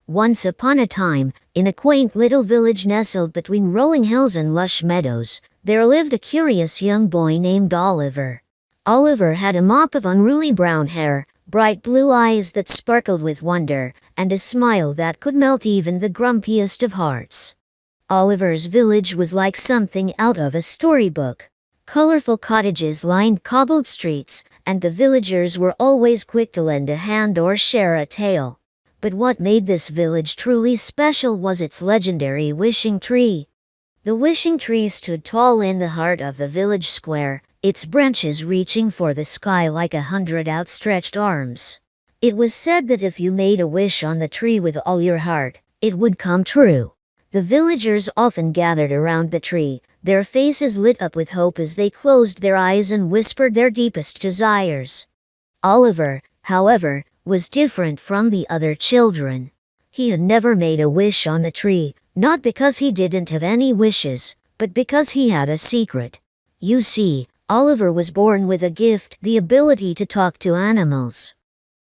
Once upon a time, in a quaint little village nestled between rolling hills and lush meadows, there lived a curious young boy named Oliver. Oliver had a mop of unruly brown hair, bright blue eyes that sparkled with wonder, and a smile that could melt even the grumpiest of hearts. Oliver's village was like something out of a storybook. Colorful cottages lined cobbled streets, and the villagers were always quick to lend a hand or share a tale. But what made this village truly special was its legendary wishing tree. The wishing tree stood tall in the heart of the village square, its branches reaching for the sky like 100 outstretched arms. It was said that if you made a wish on the tree with all your heart, it would come true. The villagers often gathered around the tree, their faces lit up with hope as they closed their eyes and whispered their deepest desires. Oliver, however, was different from the other children. He had never made a wish on the tree, not because he didn't have any wishes, but because he had a secret. You see, Oliver was born with a gift, the ability to talk to animals.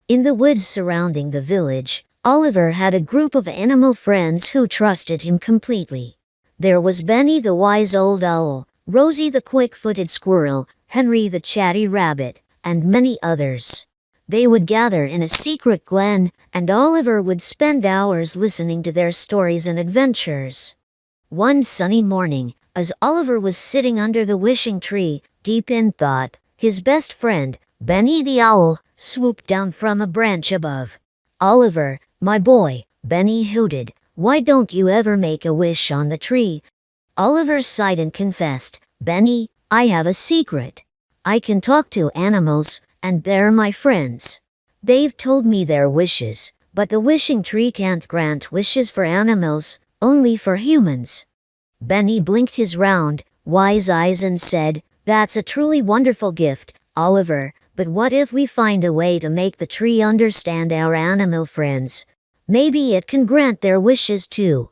In the woods surrounding the village, Oliver had a group of animal friends who trusted him completely. There was Benny the wise old owl, Rosie the quick-footed squirrel, Henry the chatty rabbit, and many others. They would gather in a secret glen, and Oliver would spend hours listening to their stories and adventures. One sunny morning, as Oliver was sitting under the wishing tree, deep in thought, his best friend, Benny the owl, swooped down from a branch above. "Oliver, my boy," Benny hooted, "why don't you ever make a wish on the tree?" Oliver sighed and confessed, "Benny, I have a secret. I can talk to animals, and they're my friends. They've told me their wishes, but the wishing tree can't grant wishes for animals, only for humans." Benny blinked his round, wise eyes and said, "That's a truly wonderful gift, Oliver, but what if we find a way to make the tree understand our animal friends? Maybe it can grant their wishes too."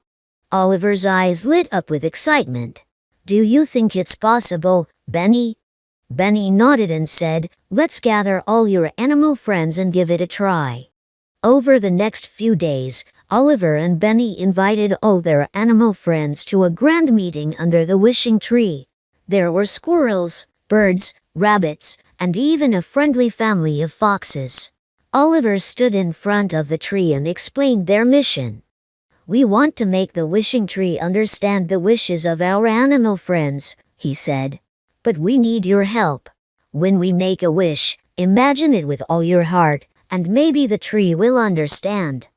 Oliver's eyes lit up with excitement. "Do you think it's possible, Benny?" Benny nodded and said, "Let's gather all your animal friends and give it a try." Over the next few days, Oliver and Benny invited all their animal friends to a grand meeting under the wishing tree. There were squirrels, birds, rabbits, and even a friendly family of foxes. Oliver stood in front of the tree and explained their mission. "We want to make the wishing tree understand the wishes of our animal friends," he said. "But we need your help. When we make a wish, imagine it with all your heart, and maybe the tree will understand."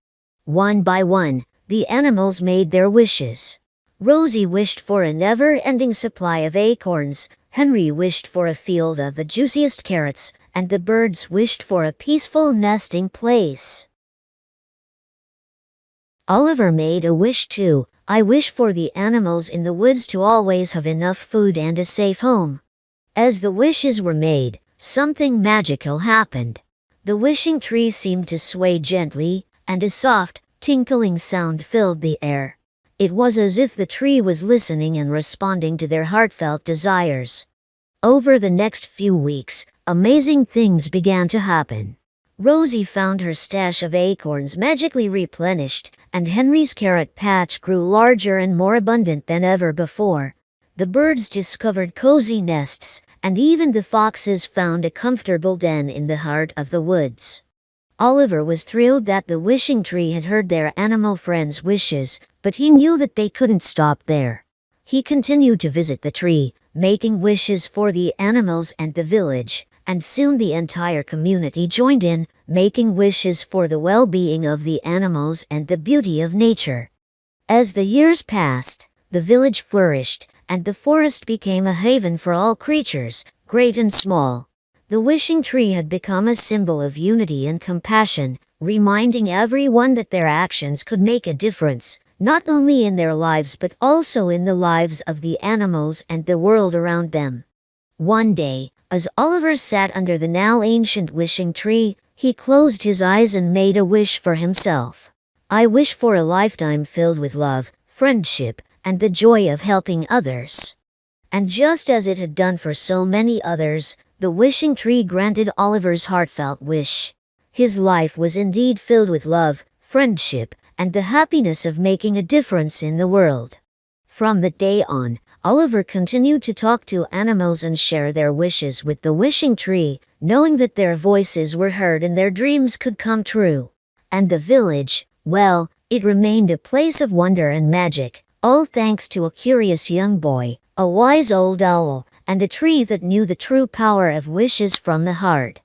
One by one, the animals made their wishes. Rosie wished for a never-ending supply of acorns, Henry wished for a field of the juiciest carrots, and the birds wished for a peaceful nesting place. Oliver made a wish too. "I wish for the animals in the woods to always have enough food and a safe home." As the wishes were made, something magical happened. The wishing tree seemed to sway gently, and a soft, tinkling sound filled the air. It was as if the tree was listening and responding to their heartfelt desires. Over the next few weeks, amazing things began to happen. Rosie found her stash of acorns magically replenished, and Henry's carrot patch grew larger and more abundant than ever before. The birds discovered cozy nests, and even the foxes found a comfortable den in the heart of the woods. Oliver was thrilled that the wishing tree had heard their animal friends' wishes, but he knew that they couldn't stop there. He continued to visit the tree, making wishes for the animals and the village, and soon the entire community joined in, making wishes for the well-being of the animals and the beauty of nature. As the years passed, the village flourished, and the forest became a haven for all creatures, great and small. The wishing tree had become a symbol of unity and compassion, reminding everyone that their actions could make a difference, not only in their lives but also in the lives of the animals and the world around them. One day, as Oliver sat under the now ancient wishing tree, he closed his eyes and made a wish for himself. "I wish for a lifetime filled with love, friendship, and the joy of helping others." And just as it had done for so many others, the wishing tree granted Oliver's heartfelt wish. His life was indeed filled with love, friendship, and the happiness of making a difference in the world. From that day on, Oliver continued to talk to animals and share their wishes with the wishing tree, knowing that their voices were heard and their dreams could come true. And the village, well, it remained a place of wonder and magic, all thanks to a curious young boy, a wise old owl, and a tree that knew the true power of wishes from the heart.